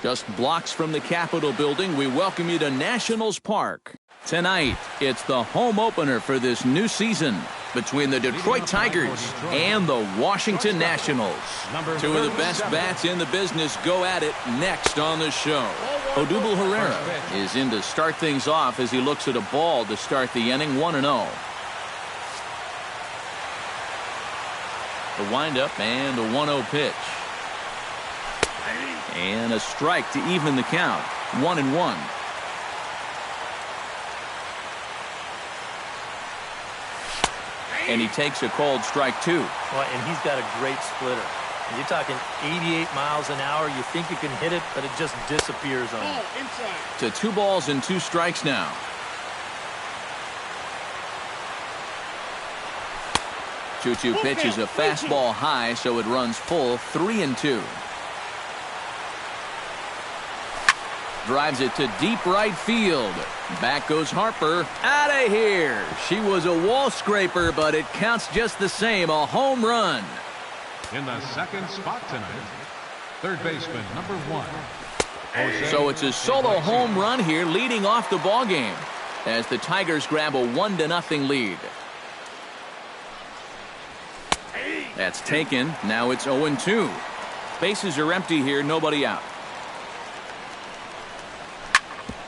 Just blocks from the Capitol building, we welcome you to Nationals Park. Tonight, it's the home opener for this new season between the Detroit Tigers and the Washington Nationals. Two of the best bats in the business go at it next on the show. Odubel Herrera is in to start things off as he looks at a ball to start the inning 1-0. The windup and a 1-0 pitch. And a strike to even the count. 1-1. And he takes a called strike 2. Well, and he's got a great splitter. You're talking 88 miles an hour. You think you can hit it, but it just disappears on you. To 2 balls and 2 strikes now. Two pitch is a fastball high, so it runs full. 3-2. Drives it to deep right field. Back goes Harper. Out of here. She was a wall scraper, but it counts just the same. A home run. In the second spot tonight, third baseman number 1. So it's a solo home run here, leading off the ball game as the Tigers grab a 1-0 lead. That's taken. Now it's 0-2. Bases are empty here. Nobody out.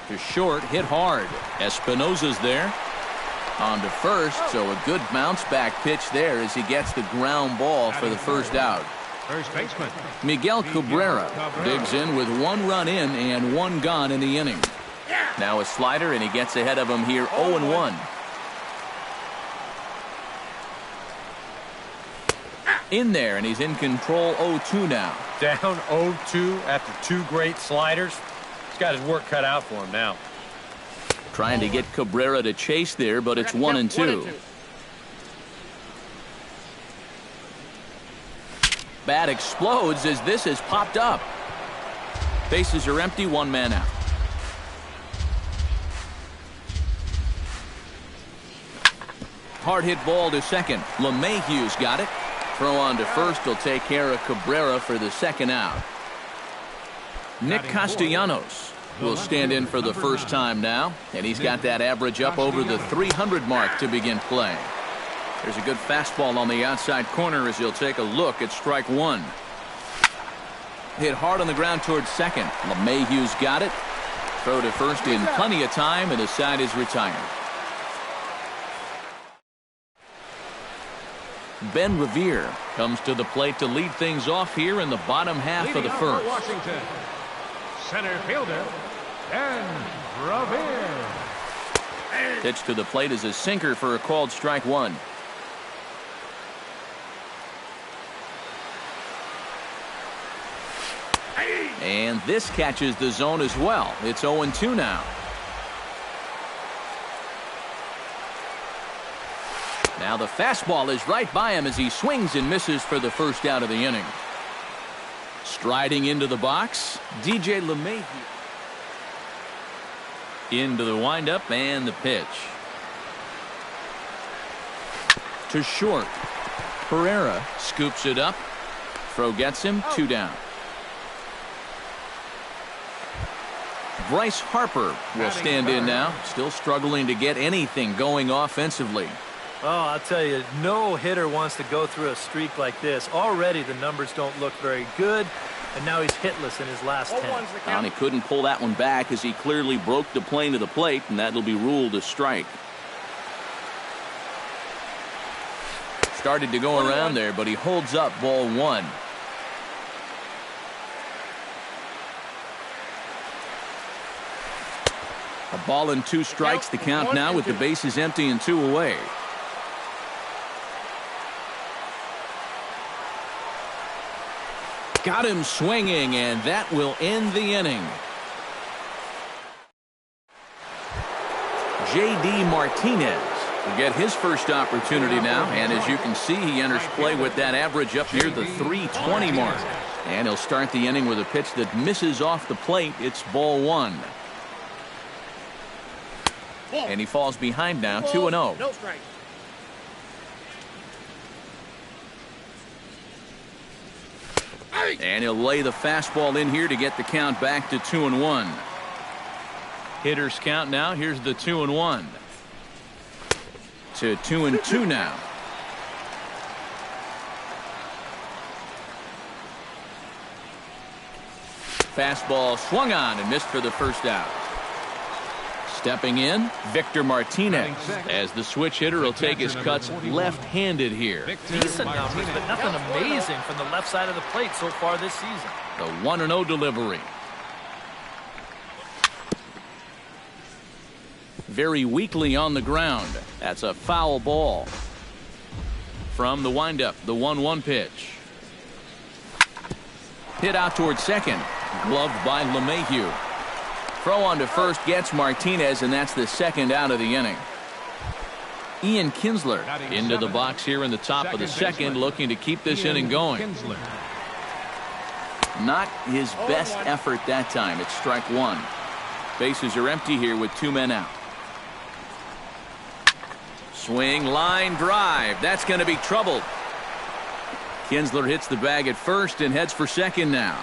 To short, hit hard. Espinosa's there. On to first, so a good bounce back pitch there as he gets the ground ball for the first out. First baseman Miguel Cabrera digs in with 1 run in and 1 gone in the inning. Now a slider, and he gets ahead of him here 0-1. In there, and he's in control 0-2 now. Down 0-2 after 2 great sliders. He's got his work cut out for him now. Trying to get Cabrera to chase there, but it's 1-2. Bat explodes as this has popped up. Bases are empty, 1 man out. Hard hit ball to second. LeMahieu's got it. Throw on to first will take care of Cabrera for the second out. Nick Castellanos will stand in for the first time now, and he's got that average up over the 300 mark to begin play. There's a good fastball on the outside corner as he'll take a look at strike 1. Hit hard on the ground towards second. LeMahieu's got it. Throw to first in plenty of time, and the side is retired. Ben Revere comes to the plate to lead things off here in the bottom half of the first. Washington, center fielder, Ben Revere. Pitch to the plate is a sinker for a called strike 1. And this catches the zone as well. It's 0-2 now. Now the fastball is right by him as he swings and misses for the first out of the inning. Striding into the box, DJ LeMahieu. Into the windup and the pitch. To short. Herrera scoops it up. Throw gets him, 2 down. Bryce Harper will stand in now, still struggling to get anything going offensively. Oh, I'll tell you, no hitter wants to go through a streak like this. Already the numbers don't look very good, and now he's hitless in his last 10. And he couldn't pull that one back as he clearly broke the plane to the plate, and that'll be ruled a strike. Started to go around there, but he holds up ball 1. A ball and 2 strikes, the count now with the bases empty and 2 away. Got him swinging, and that will end the inning. J.D. Martinez will get his first opportunity now, and as you can see, he enters play with that average up near the 320 mark. And he'll start the inning with a pitch that misses off the plate. It's ball 1. And he falls behind now, 2-0. No strike. And he'll lay the fastball in here to get the count back to 2-1. Hitters count now. Here's the 2-1 to 2-2 now. Fastball swung on and missed for the first out. Stepping in, Victor Martinez, as the switch hitter will take his cuts left-handed here. Decent numbers, but nothing amazing from the left side of the plate so far this season. The 1-0 delivery. Very weakly on the ground. That's a foul ball. From the windup, the 1-1 pitch. Hit out towards second. Gloved by LeMahieu. Throw on to first gets Martinez, and that's the second out of the inning. Ian Kinsler into the box here in the top of the second, looking to keep this inning going. Not his best effort that time. It's strike one. Bases are empty here with 2 men out. Swing, line drive. That's going to be trouble. Kinsler hits the bag at first and heads for second now.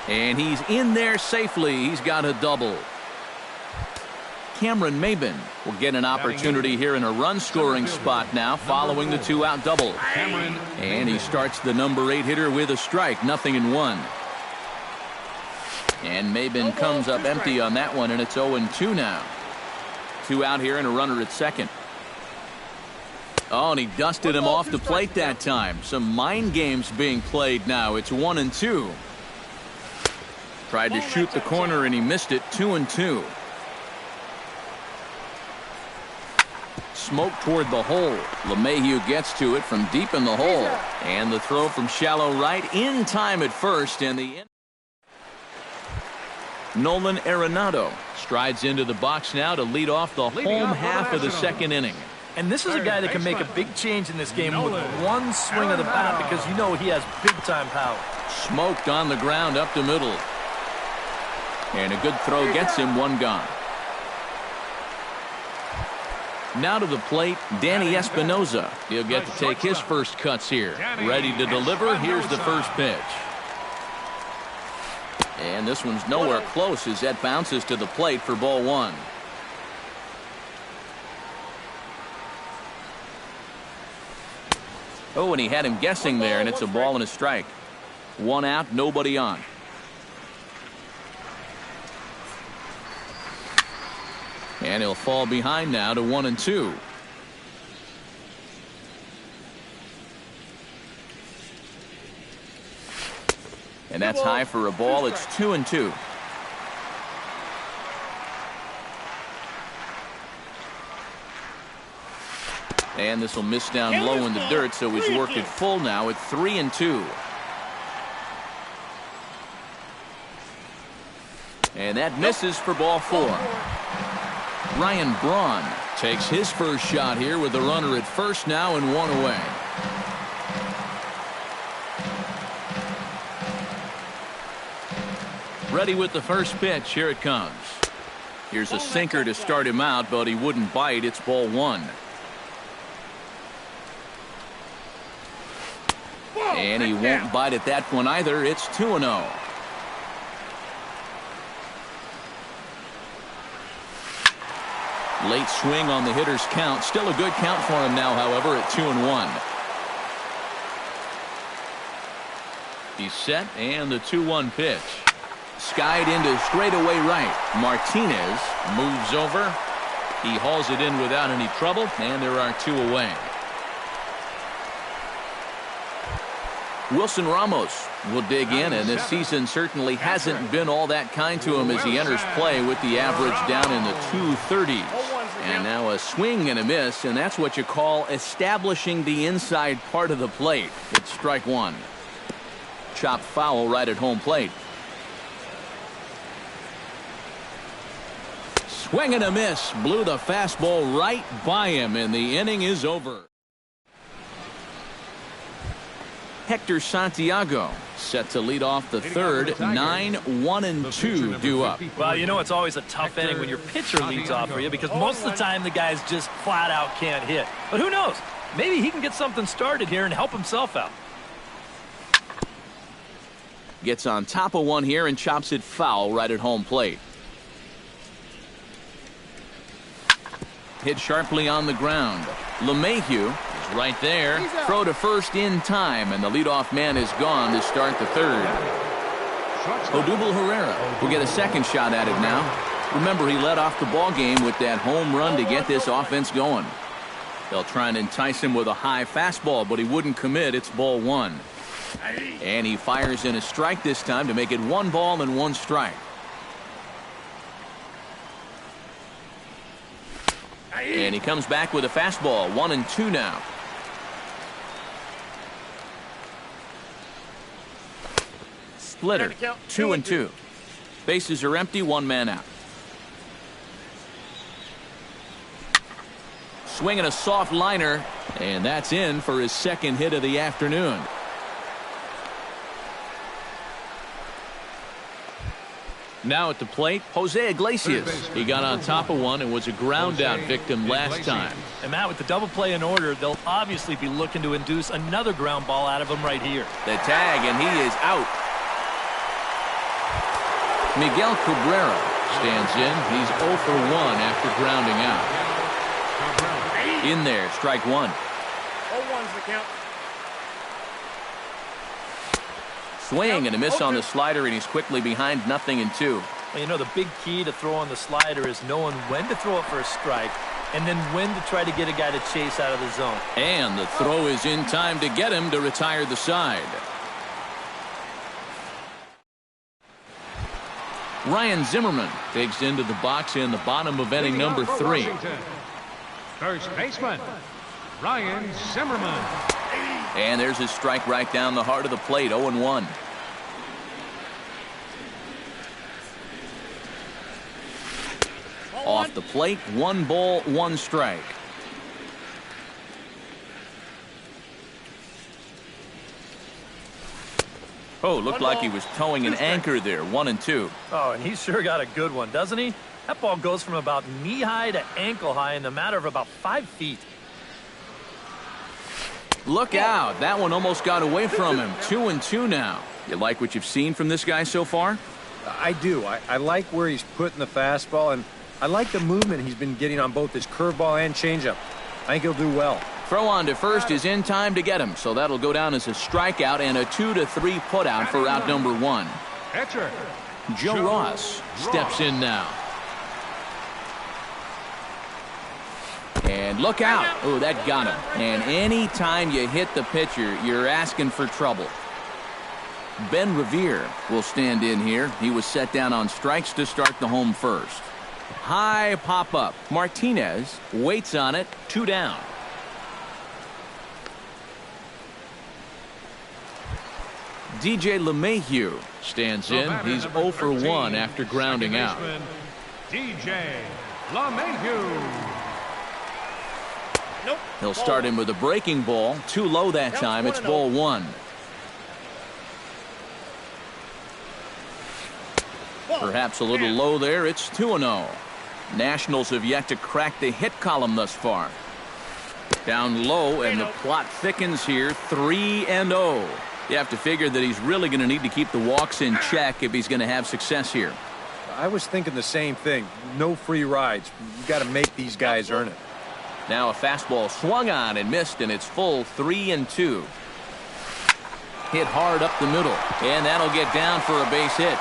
And he's in there safely. He's got a double. Cameron Maben will get an opportunity here in a run-scoring spot now following the 2-out double. And he starts the number 8 hitter with a strike, 0-1. And Maben comes up empty on that one, and it's 0-2 now. 2 out here and a runner at second. Oh, and he dusted him off the plate that time. Some mind games being played now. It's 1-2. Tried to shoot the corner and he missed it. 2-2. Smoke toward the hole. LeMahieu gets to it from deep in the hole. And the throw from shallow right in time at first. And the Nolan Arenado strides into the box now to lead off the home half of the second inning. And this is a guy that can make a big change in this game with one swing of the bat, because you know he has big-time power. Smoked on the ground up the middle. And a good throw gets him, 1 gone. Now to the plate, Danny Espinoza. He'll get to take his first cuts here. Ready to deliver. Here's the first pitch. And this one's nowhere close as that bounces to the plate for ball 1. Oh, and he had him guessing there, and it's a ball and a strike. 1 out, nobody on. And he'll fall behind now to 1-2. And that's high for a ball. It's 2-2. And this will miss down low in the dirt, so he's worked it full now at 3-2. And that misses for ball 4. Ryan Braun takes his first shot here with the runner at first now and 1 away. Ready with the first pitch. Here it comes. Here's a sinker to start him out, but he wouldn't bite. It's ball 1. And he won't bite at that one either. It's 2-0. Late swing on the hitter's count. Still a good count for him now, however, at 2-1. He's set, and the 2-1 pitch. Skied into straightaway right. Martinez moves over. He hauls it in without any trouble, and there are 2 away. Wilson Ramos will dig in, and this season certainly hasn't been all that kind to him as he enters play with the average down in the 230s. And now a swing and a miss, and that's what you call establishing the inside part of the plate. It's strike 1. Chopped foul right at home plate. Swing and a miss. Blew the fastball right by him, and the inning is over. Hector Santiago set to lead off the third. 9-1-2 due up. Well, you know it's always a tough inning when your pitcher leads off for you, because most of the time the guys just flat out can't hit. But who knows? Maybe he can get something started here and help himself out. gets on top of one here and chops it foul right at home plate. Hit sharply on the ground. LeMahieu is right there. Throw to first in time, and the leadoff man is gone to start the third. Odubel Herrera will get a second shot at it now. Remember, he led off the ball game with that home run to get this offense going. They'll try and entice him with a high fastball, but he wouldn't commit. It's ball one. And he fires in a strike this time to make it 1 ball and 1 strike. And he comes back with a fastball. 1-2 now. Splitter. 2-2. Bases are empty. 1 man out. Swinging a soft liner, and that's in for his second hit of the afternoon. Now at the plate, Jose Iglesias. He got on top of one and was a ground out victim last time. And Matt, with the double play in order, they'll obviously be looking to induce another ground ball out of him right here. The tag, and he is out. Miguel Cabrera stands in. He's 0 for 1 after grounding out. In there, strike 1. 0-1's the count. Swing and a miss on the slider, and he's quickly behind 0-2. Well, you know, the big key to throw on the slider is knowing when to throw it for a strike and then when to try to get a guy to chase out of the zone. And the throw is in time to get him to retire the side. Ryan Zimmerman digs into the box in the bottom of inning number 3. First baseman, Ryan Zimmerman. And there's his strike right down the heart of the plate. 0-1. Off the plate, 1 ball, 1 strike. Oh, looked like he was towing an anchor there. 1-2. Oh, and he's sure got a good one, doesn't he? That ball goes from about knee-high to ankle-high in the matter of about 5 feet. Look out. That one almost got away from him. 2-2 now. You like what you've seen from this guy so far? I do. I like where he's putting the fastball, and I like the movement he's been getting on both his curveball and changeup. I think he'll do well. Throw on to first is in time to get him, so that'll go down as a strikeout and a 2-3 putout for out number 1. Catcher, Joe Ross steps in now. And look out. Oh, that got him. And any time you hit the pitcher, you're asking for trouble. Ben Revere will stand in here. He was set down on strikes to start the home first. High pop up. Martinez waits on it. 2 down. DJ LeMahieu stands in. He's 0 for 1 after grounding out. DJ LeMahieu. Nope. He'll start him with a breaking ball. Too low that time. It's ball 1. Perhaps a little low there. It's 2-0. Nationals have yet to crack the hit column thus far. Down low, and the plot thickens here. 3-0. You have to figure that he's really going to need to keep the walks in check if he's going to have success here. I was thinking the same thing. No free rides. You got to make these guys earn it. Now a fastball swung on and missed, and it's full. 3-2. Hit hard up the middle, and that'll get down for a base hit.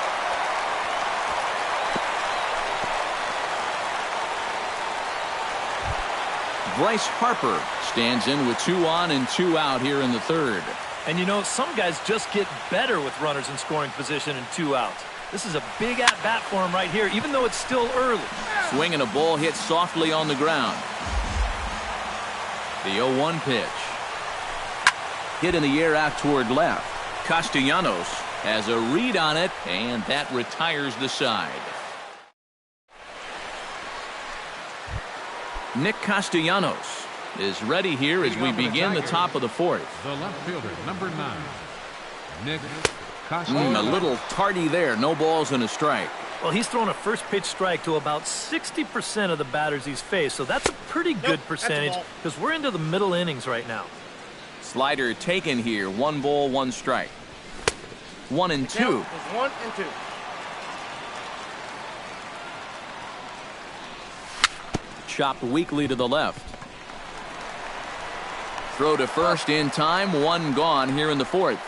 Bryce Harper stands in with 2 on and 2 out here in the third. And you know, some guys just get better with runners in scoring position and 2 outs. This is a big at-bat for him right here, even though it's still early. Swinging a ball hit softly on the ground. The 0-1 pitch. Hit in the air out toward left. Castellanos has a read on it, and that retires the side. Nick Castellanos is ready here as we begin the top of the 4th. The left fielder, number 9, Nick A Castellanos. little tardy there. No balls and a strike. Well, he's thrown a first pitch strike to about 60% of the batters he's faced, so that's a pretty good percentage because we're into the middle innings right now. Slider taken here. 1 ball, 1 strike. 1-2. Count is 1-2. Chopped weakly to the left. Throw to first in time. One gone here in the fourth.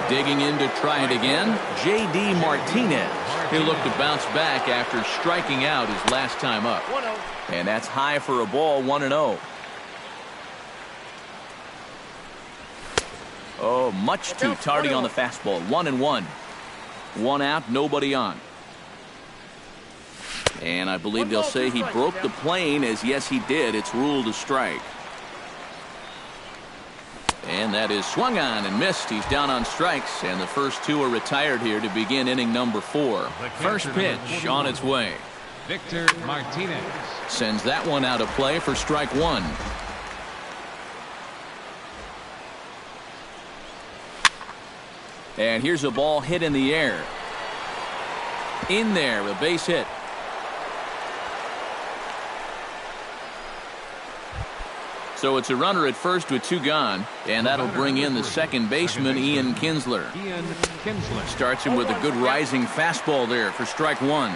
Digging in to try it again, J.D. Martinez. He'll look to bounce back after striking out his last time up. 1-0. And that's high for a ball, 1-0. Oh, much too tardy on the fastball. 1-1. One out, nobody on. And I believe they'll say he broke the plane, as yes he did. It's ruled a strike. And that is swung on and missed. He's down on strikes, and the first two are retired here to begin inning number 4. First pitch on its way. Victor Martinez Sends that one out of play for strike one. And here's a ball hit in the air. In there, a base hit. So it's a runner at first with 2 gone, and that'll bring in the second baseman, Ian Kinsler. Starts him with a good rising fastball there for strike one.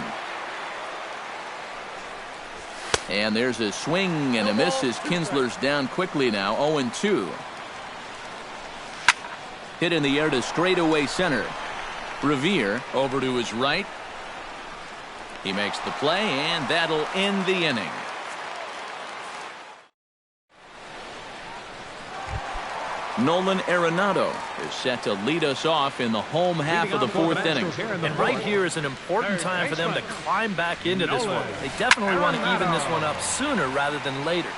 And there's a swing and a miss as Kinsler's down quickly now, 0-2. Hit in the air to straightaway center. Revere over to his right. He makes the play, and that'll end the inning. Nolan Arenado is set to lead us off in the home half of the 4th inning. And right here is an important time for them to climb back into this one. They definitely want to even this one up sooner rather than later.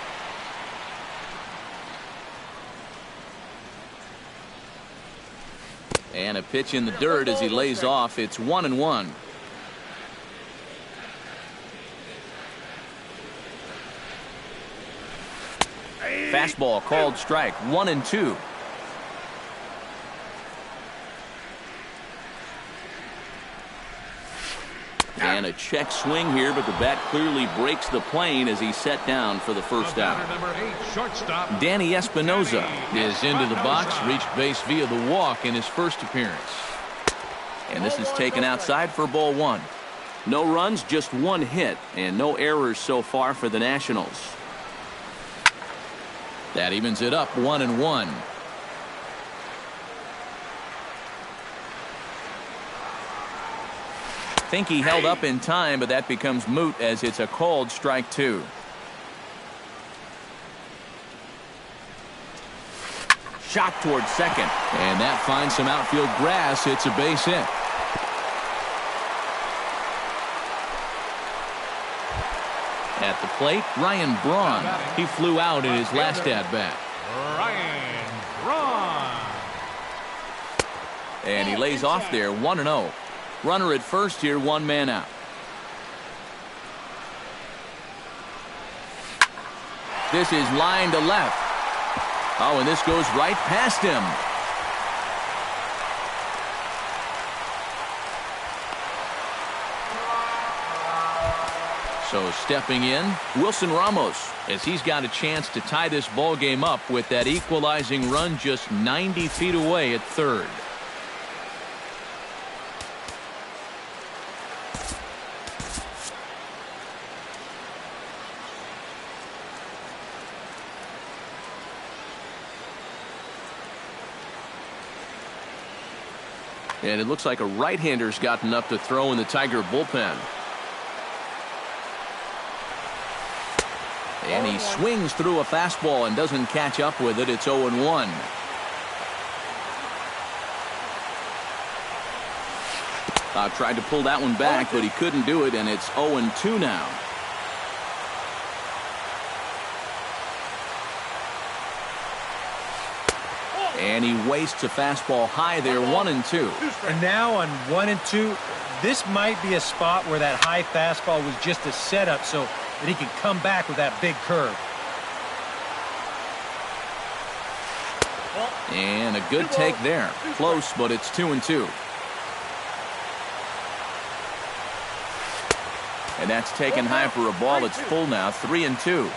And a pitch in the dirt as he lays off. It's 1-1. Fastball called strike. 1-2. And a check swing here, but the bat clearly breaks the plane as he's set down for the first out. Danny Espinoza is into the box, reached base via the walk in his first appearance. And this is taken outside for ball one. No runs, just one hit, and no errors so far for the Nationals. That evens it up, 1-1. Think he held up in time, but that becomes moot as it's a called strike two. Shot towards second, and that finds some outfield grass. It's a base hit. At the plate, Ryan Braun. He flew out in his last at-bat. Ryan Braun. And he lays off there, 1-0. Runner at first here, one man out. This is line to left. Oh, and this goes right past him. So stepping in, Wilson Ramos, as he's got a chance to tie this ball game up with that equalizing run just 90 feet away at third. And it looks like a right-hander's gotten up to throw in the Tiger bullpen. And he swings through a fastball and doesn't catch up with it. It's 0-1. Tried to pull that one back, but he couldn't do it, and it's 0-2 now. And he wastes a fastball high there, 1-2. And now on 1-2, this might be a spot where that high fastball was just a setup so that he could come back with that big curve. And a good take there. Close, but it's 2-2. And that's taken high for a ball. It's full now, 3-2.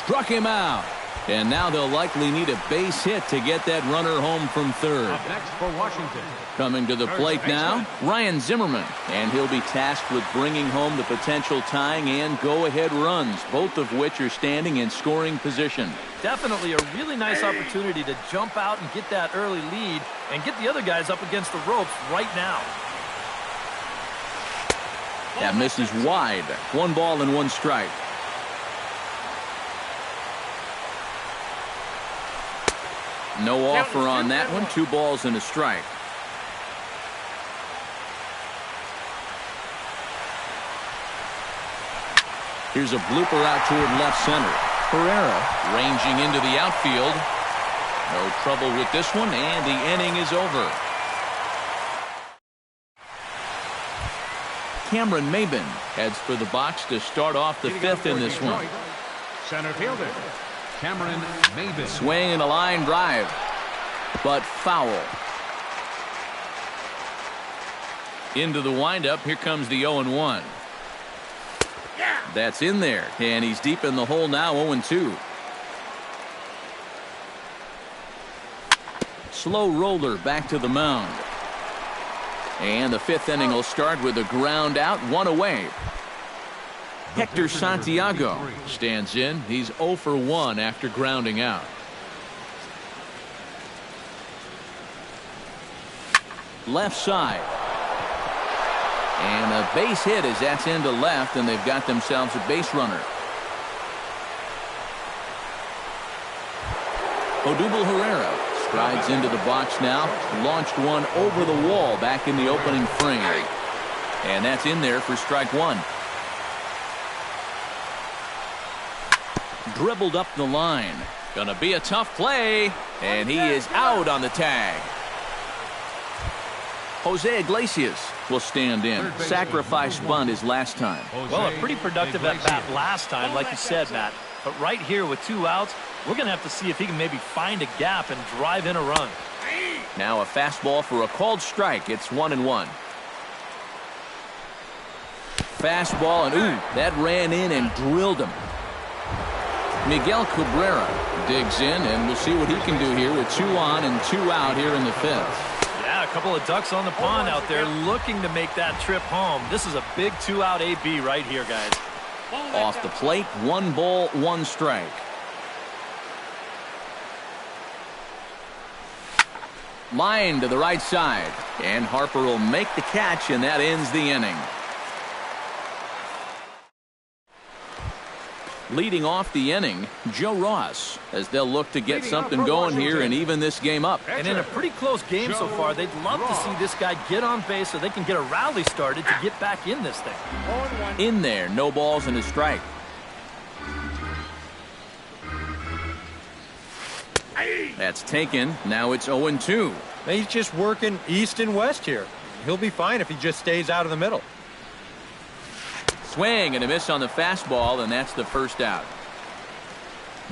Struck him out. And now they'll likely need a base hit to get that runner home from third. Up next for Washington. Coming to the plate now, Ryan Zimmerman. And he'll be tasked with bringing home the potential tying and go-ahead runs, both of which are standing in scoring position. Definitely a really nice opportunity to jump out and get that early lead and get the other guys up against the ropes right now. That misses wide. 1 ball and 1 strike. No offer on that one. 2 balls and a strike. Here's a blooper out toward left center. Herrera ranging into the outfield. No trouble with this one, and the inning is over. Cameron Maben heads for the box to start off the 5th in this one. Center fielder Cameron Maben. Swing and a line drive, but foul. Into the windup. Here comes the 0-1. That's in there, and he's deep in the hole now. 0-2. Slow roller back to the mound. And the 5th inning will start with a ground out, 1 away. Hector Santiago stands in. He's 0 for 1 after grounding out. Left side. And a base hit as that's into left, and they've got themselves a base runner. Odubel Herrera strides into the box now. Launched one over the wall back in the opening frame. And that's in there for strike 1. Dribbled up the line. Gonna be a tough play. And he is out on the tag. Jose Iglesias will stand in. Sacrifice bunt his last time. Well, a pretty productive at bat last time, like you said, Matt. But right here with 2 outs, we're going to have to see if he can maybe find a gap and drive in a run. Now a fastball for a called strike. It's 1-1. Fastball, and ooh, that ran in and drilled him. Miguel Cabrera digs in, and we'll see what he can do here with 2 on and 2 out here in the 5th. Yeah, a couple of ducks on the pond out there looking to make that trip home. This is a big 2-out AB right here, guys. Off the plate, 1 ball, 1 strike. Line to the right side, and Harper will make the catch, and that ends the inning. Leading off the inning, Joe Ross, as they'll look to get something going here and even this game up. And in a pretty close game so far, they'd love to see this guy get on base so they can get a rally started to get back in this thing. In there, no balls and a strike. That's taken. Now it's 0-2. He's just working east and west here. He'll be fine if he just stays out of the middle. Swing and a miss on the fastball, and that's the first out.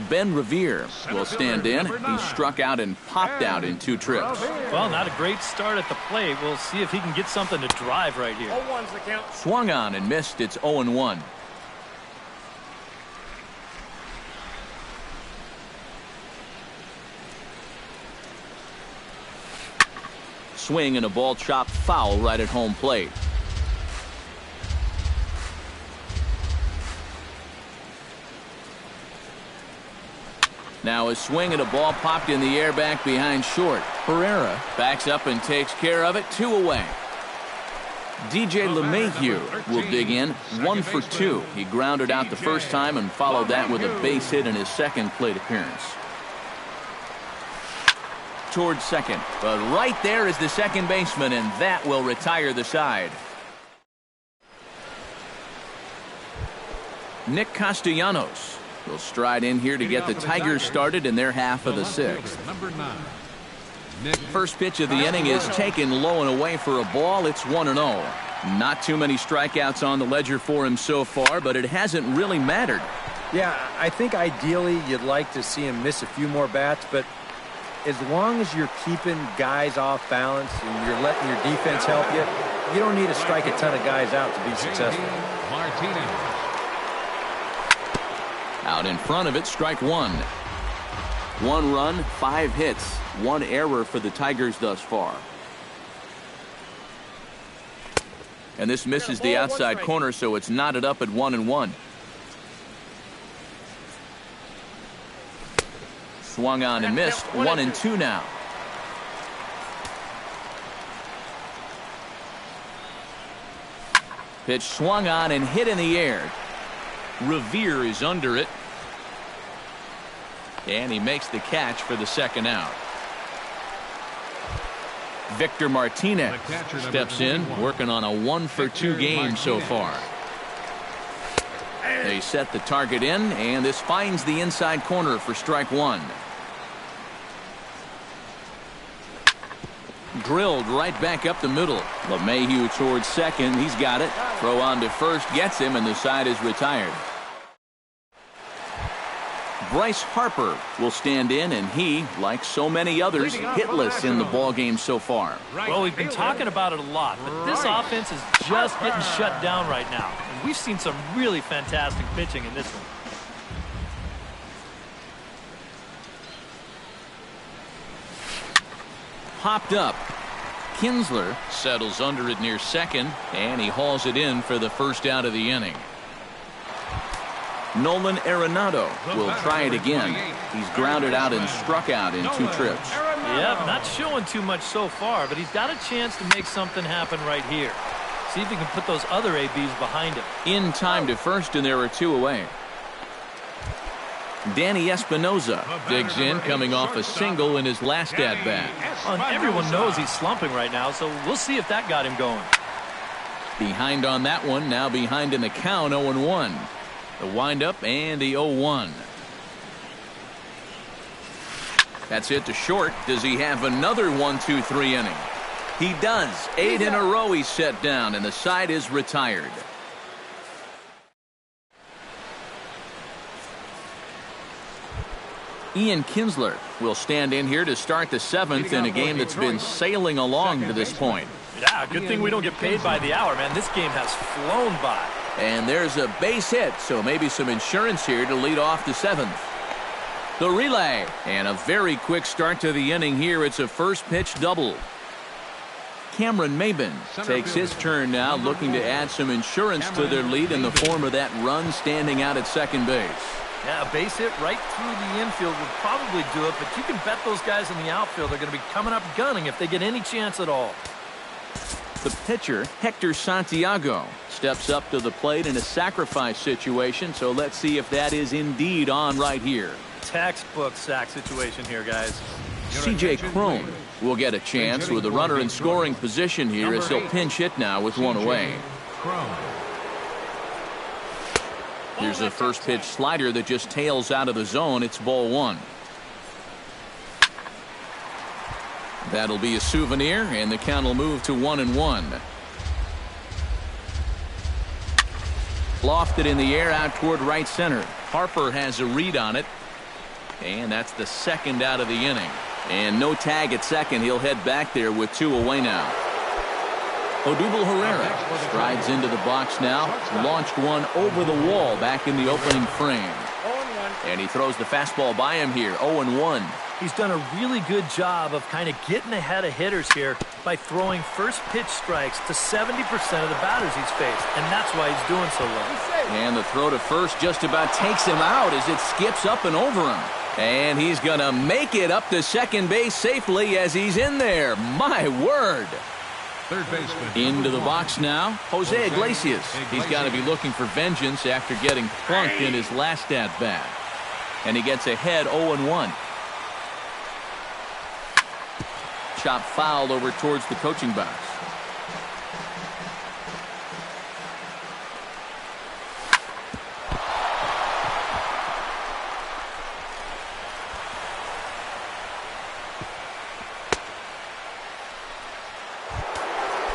Ben Revere will stand in. He struck out and popped out in 2 trips. Well, not a great start at the plate. We'll see if he can get something to drive right here. 0-1's the count. Swung on and missed. It's 0-1. Swing and a ball chopped foul right at home plate. Now a swing and a ball popped in the air back behind short. Herrera backs up and takes care of it. 2 away. DJ LeMahieu will dig in. 1 for 2. He grounded out the first time and followed that with a base hit in his second plate appearance. Towards second, but right there is the second baseman, and that will retire the side. Nick Castellanos will stride in here to get the Tigers started in their half of the 6th. Number 9. First pitch of the inning is taken low and away for a ball. It's 1-0. Not too many strikeouts on the ledger for him so far, but it hasn't really mattered. Yeah, I think ideally you'd like to see him miss a few more bats, but as long as you're keeping guys off balance and you're letting your defense help you, you don't need to strike a ton of guys out to be successful. Martinez. Out in front of it, strike 1. 1 run, 5 hits, 1 error for the Tigers thus far. And this misses the outside corner, so it's knotted up at 1-1. Swung on and missed. 1-2 now. Pitch swung on and hit in the air. Revere is under it. And he makes the catch for the second out. Victor Martinez steps in, working on a 1-for-2 game so far. They set the target in, and this finds the inside corner for strike 1. Drilled right back up the middle. LeMahieu towards second. He's got it. Throw on to first gets him, and the side is retired. Bryce Harper will stand in, and he, like so many others, hitless in the ballgame so far. Well, we've been talking about it a lot, but this offense is just getting shut down right now. And we've seen some really fantastic pitching in this one. Popped up. Kinsler settles under it near second, and he hauls it in for the first out of the inning. Nolan Arenado will try it again. He's grounded out and struck out in 2 trips. Yep, not showing too much so far, but he's got a chance to make something happen right here. See if he can put those other ABs behind him. In time to first, and there are 2 away. Danny Espinoza digs in, coming off a single in his last at-bat. Well, and everyone knows he's slumping right now, so we'll see if that got him going. Behind on that one, now behind in the count, 0-1. The windup and the 0-1. That's it to short. Does he have another 1-2-3 inning? He does. 8 in a row he's set down, and the side is retired. Ian Kinsler will stand in here to start the 7th in a game that's been sailing along to this point. Yeah, good thing we don't get paid by the hour, man. This game has flown by. And there's a base hit, so maybe some insurance here to lead off the 7th. The relay, and a very quick start to the inning here. It's a first pitch double. Cameron Maben takes his turn now, looking to add some insurance to their lead in the form of that run standing out at second base. Yeah, a base hit right through the infield would probably do it, but you can bet those guys in the outfield are going to be coming up gunning if they get any chance at all. The pitcher, Hector Santiago, steps up to the plate in a sacrifice situation, so let's see if that is indeed on right here. Textbook sack situation here, guys. C.J. Cron will get a chance with a runner in scoring position here as he'll pinch hit now with 1 away. Here's a first pitch slider that just tails out of the zone. It's ball 1. That'll be a souvenir, and the count will move to 1-1. Lofted in the air out toward right center. Harper has a read on it, and that's the second out of the inning. And no tag at second. He'll head back there with 2 away now. Odubel Herrera strides into the box now. Launched one over the wall back in the opening frame. And he throws the fastball by him here. 0-1. He's done a really good job of kind of getting ahead of hitters here by throwing first pitch strikes to 70% of the batters he's faced. And that's why he's doing so well. And the throw to first just about takes him out as it skips up and over him. And he's going to make it up to second base safely as he's in there. My word. Third baseman. Into the box now, Jose Iglesias. He's got to be looking for vengeance after getting plunked in his last at-bat. And he gets ahead 0-1. Chop fouled over towards the coaching box.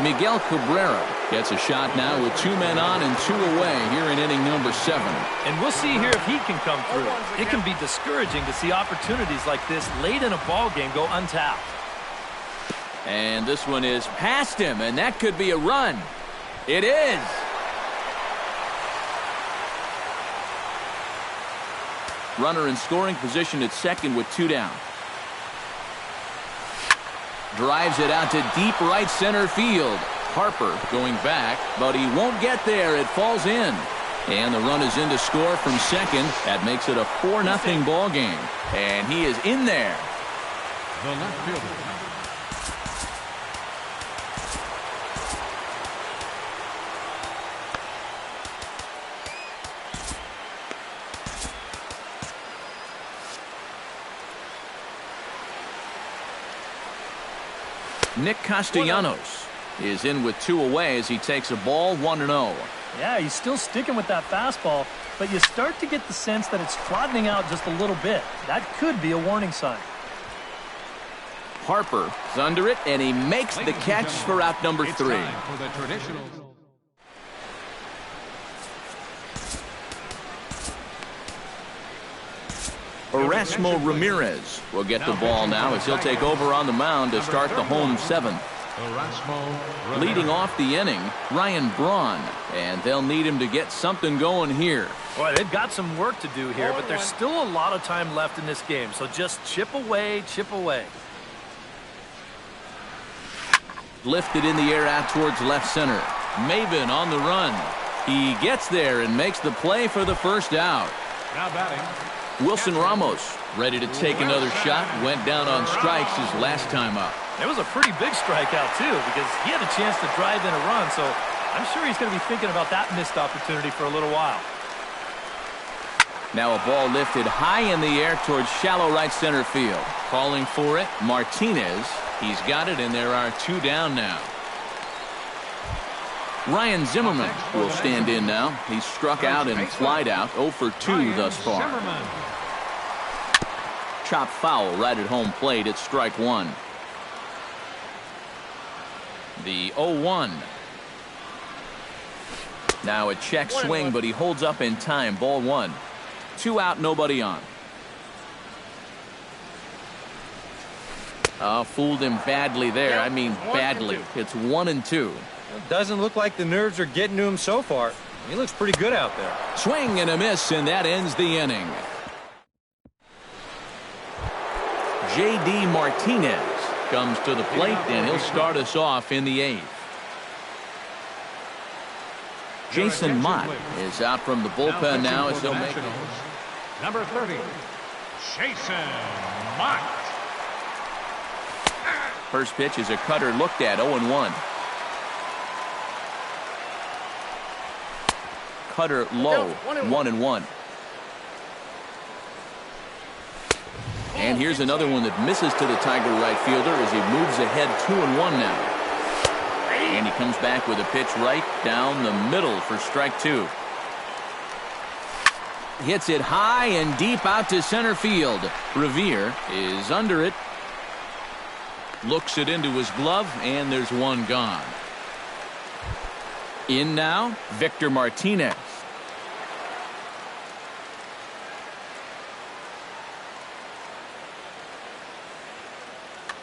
Miguel Cabrera gets a shot now with 2 men on and 2 away here in inning number 7. And we'll see here if he can come through. It can be discouraging to see opportunities like this late in a ball game go untapped. And this one is past him, and that could be a run. It is. Runner in scoring position at second with 2 down. Drives it out to deep right center field. Harper going back, but he won't get there. It falls in. And the run is in to score from second. That makes it a 4-0 ball game. And he is in there. The left fielder. Nick Castellanos is in with 2 away as he takes a ball 1-0. Yeah, he's still sticking with that fastball, but you start to get the sense that it's flattening out just a little bit. That could be a warning sign. Harper is under it, and he makes the catch for out number 3. For the traditional. Erasmo Ramirez will get the ball now as he'll take over on the mound to start the home 7th. Leading off the inning, Ryan Braun, and they'll need him to get something going here. Boy, they've got some work to do here, but there's still a lot of time left in this game, so just chip away, chip away. Lifted in the air out towards left center. Maben on the run. He gets there and makes the play for the first out. Now batting. Wilson Ramos ready to take another shot. Went down on strikes his last time up. It was a pretty big strikeout, too, because he had a chance to drive in a run, so I'm sure he's going to be thinking about that missed opportunity for a little while. Now a ball lifted high in the air towards shallow right center field. Calling for it, Martinez. He's got it, and there are 2 down now. Ryan Zimmerman will stand in now. He's struck out and flied out, 0 for 2 thus far. Chop foul right at home plate at strike 1. The 0-1. Now a check swing, but he holds up in time. Ball 1. 2 out, nobody on. Fooled him badly there. I mean badly. It's 1-2. It doesn't look like the nerves are getting to him so far. He looks pretty good out there. Swing and a miss, and that ends the inning. J.D. Martinez comes to the plate, and he'll start us off in the 8th. Jason Mott is out from the bullpen now as he'll make it. Number 30, Jason Mott. First pitch is a cutter looked at, 0-1. Cutter low, 1-1. And here's another one that misses to the Tiger right fielder as he moves ahead 2-1 now. And he comes back with a pitch right down the middle for strike 2. Hits it high and deep out to center field. Revere is under it. Looks it into his glove, and there's 1 gone. In now, Victor Martinez.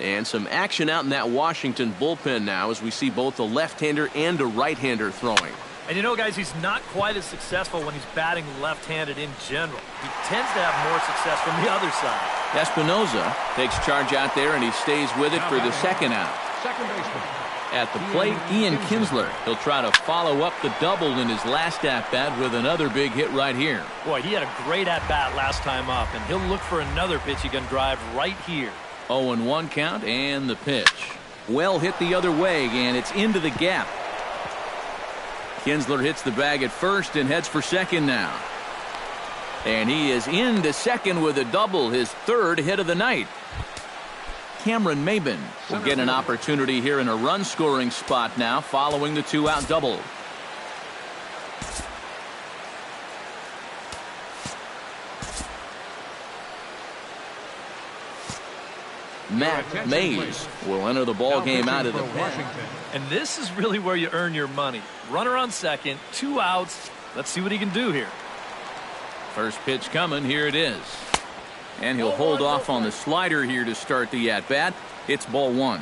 And some action out in that Washington bullpen now as we see both a left-hander and a right-hander throwing. And you know, guys, he's not quite as successful when he's batting left-handed in general. He tends to have more success from the other side. Espinoza takes charge out there, and he stays with it for the second out. Second baseman. At the plate, Ian Kinsler. He'll try to follow up the double in his last at-bat with another big hit right here. Boy, he had a great at-bat last time up, and he'll look for another pitch he can drive right here. 0-1 count, and the pitch. Well hit the other way, and it's into the gap. Kinsler hits the bag at first and heads for second now. And he is into second with a double, his 3rd hit of the night. Cameron Maben will get an opportunity here in a run-scoring spot now following the 2-out double. Matt Mays will enter the ball game out of the pen. And this is really where you earn your money. Runner on second, 2 outs. Let's see what he can do here. First pitch coming. Here it is. And he'll hold off on the slider here to start the at-bat. It's ball 1.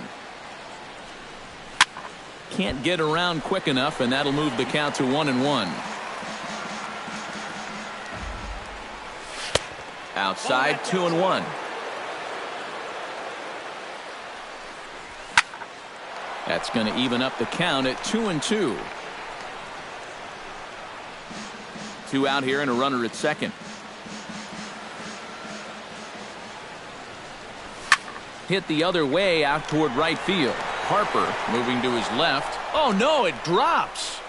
Can't get around quick enough, and that'll move the count to 1-1. Outside, 2-1. That's going to even up the count at 2-2. 2 out here and a runner at second. Hit the other way out toward right field. Harper moving to his left. Oh no, it drops.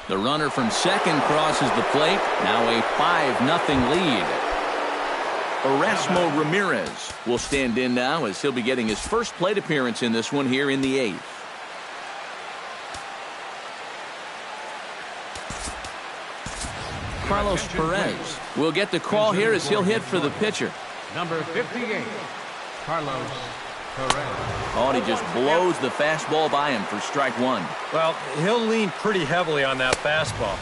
The runner from second crosses the plate. Now a 5-0 lead. Erasmo Ramirez will stand in now as he'll be getting his first plate appearance in this one here in the 8th. Carlos Perez will get the call here as he'll hit for the pitcher. Number 58, Carlos Perez. Oh, and he just blows the fastball by him for strike 1. Well, he'll lean pretty heavily on that fastball.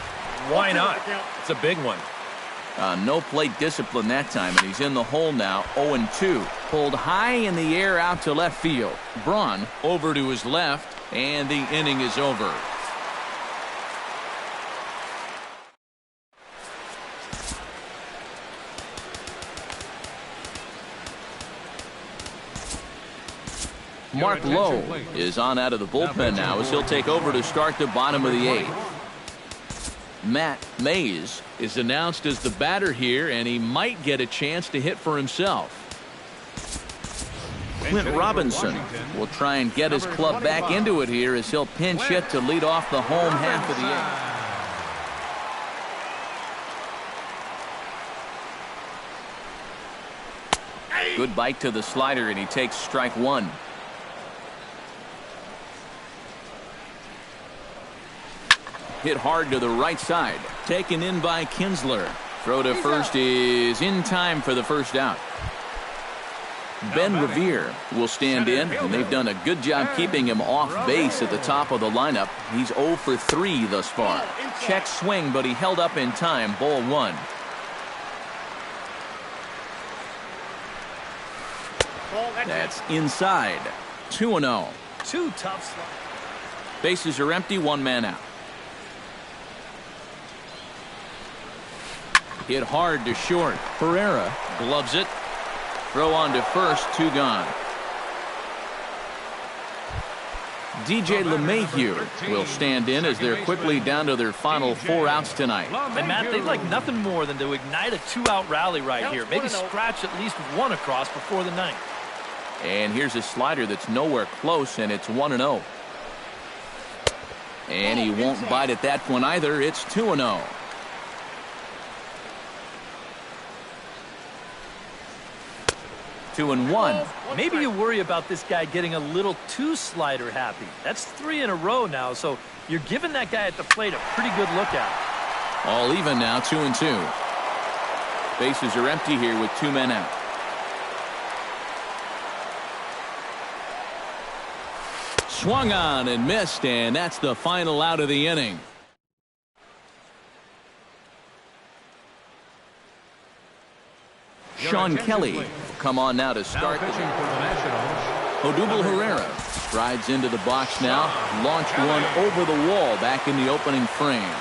Why not? It's a big one. No plate discipline that time, and he's in the hole now, 0-2. Pulled high in the air out to left field. Braun over to his left, and the inning is over. Mark Lowe is on out of the bullpen now as he'll take over to start the bottom of the 8th. Matt Mays is announced as the batter here, and he might get a chance to hit for himself. Clint Robinson will try and get his club back into it here as he'll pinch hit to lead off the home half of the 8th. Good bite to the slider, and he takes strike 1. Hit hard to the right side. Taken in by Kinsler. Throw to first is in time for the first out. Ben Revere will stand in, and they've done a good job keeping him off base at the top of the lineup. He's 0 for 3 thus far. Check swing, but he held up in time. Ball 1. That's inside. 2-0. 2 tough slides. Bases are empty, 1 man out. Hit hard to short. Pereira gloves it. Throw on to first, 2 gone. DJ LeMahieu will stand in as they're quickly down to their final 4 outs tonight. And Matt, they'd like nothing more than to ignite a 2-out rally right here. Maybe scratch at least 1 across before the 9th. And here's a slider that's nowhere close, and it's 1-0. And he won't bite at that one either. It's 2-0. Two and one. Maybe you worry about this guy getting a little too slider happy. That's 3 in a row now, so you're giving that guy at the plate a pretty good look at it. All even now, 2-2. Bases are empty here with 2 men out. Swung on and missed, and that's the final out of the inning. Sean Kelly will come on now to start. Odubel Herrera strides into the box now. Launched one over the wall back in the opening frame.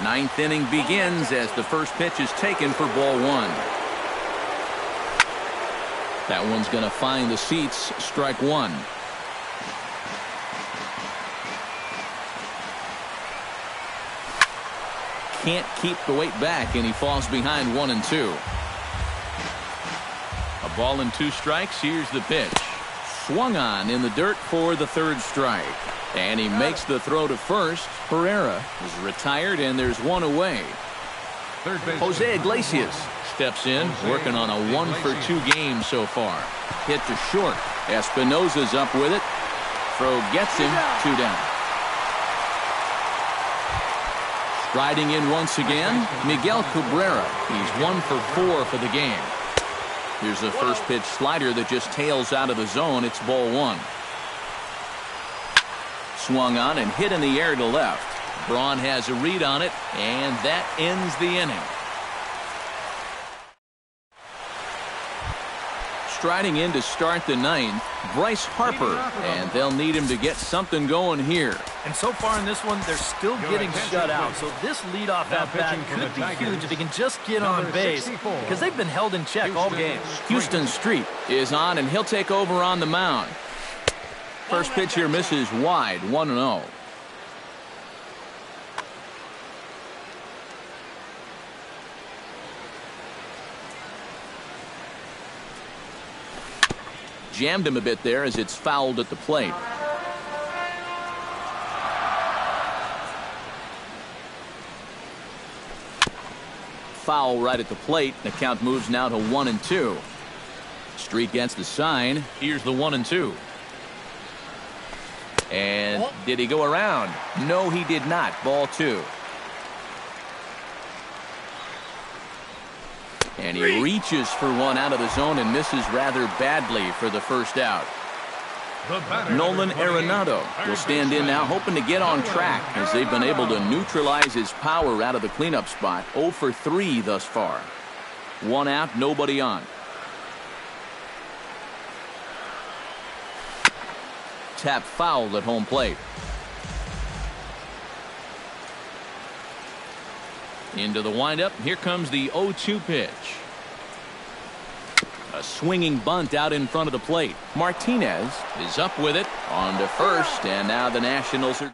Ninth inning begins as the first pitch is taken for ball 1. That one's going to find the seats. Strike 1. Can't keep the weight back, and he falls behind 1-2. A ball and 2 strikes. Here's the pitch. Swung on in the dirt for the 3rd strike. And he makes the throw to first. Pereira is retired, and there's 1 away. Jose Iglesias steps in, working on a 1-for-2 game so far. Hit to short. Espinosa's up with it. Throw gets him. 2 down. Riding in once again, Miguel Cabrera. He's 1 for 4 for the game. Here's a first pitch slider that just tails out of the zone. It's ball 1. Swung on and hit in the air to left. Braun has a read on it, and that ends the inning. Striding in to start the 9th, Bryce Harper, and they'll need him to get something going here. And so far in this one, they're still getting shut out. So this leadoff at-bat could be huge if he can just get on base, because they've been held in check all game. Houston Street is on, and he'll take over on the mound. First pitch here misses wide, 1-0. Jammed him a bit there as it's fouled at the plate. Foul right at the plate. The count moves now to 1-2. Street gets the sign. Here's the 1-2. And did he go around? No, he did not. Ball 2. And he reaches for one out of the zone and misses rather badly for the first out. Nolan Arenado will stand in now, hoping to get on track as they've been able to neutralize his power out of the cleanup spot. 0 for 3 thus far. 1 out, nobody on. Tap fouled at home plate. Into the windup. Here comes the 0-2 pitch. A swinging bunt out in front of the plate. Martinez is up with it on to first, and now the Nationals are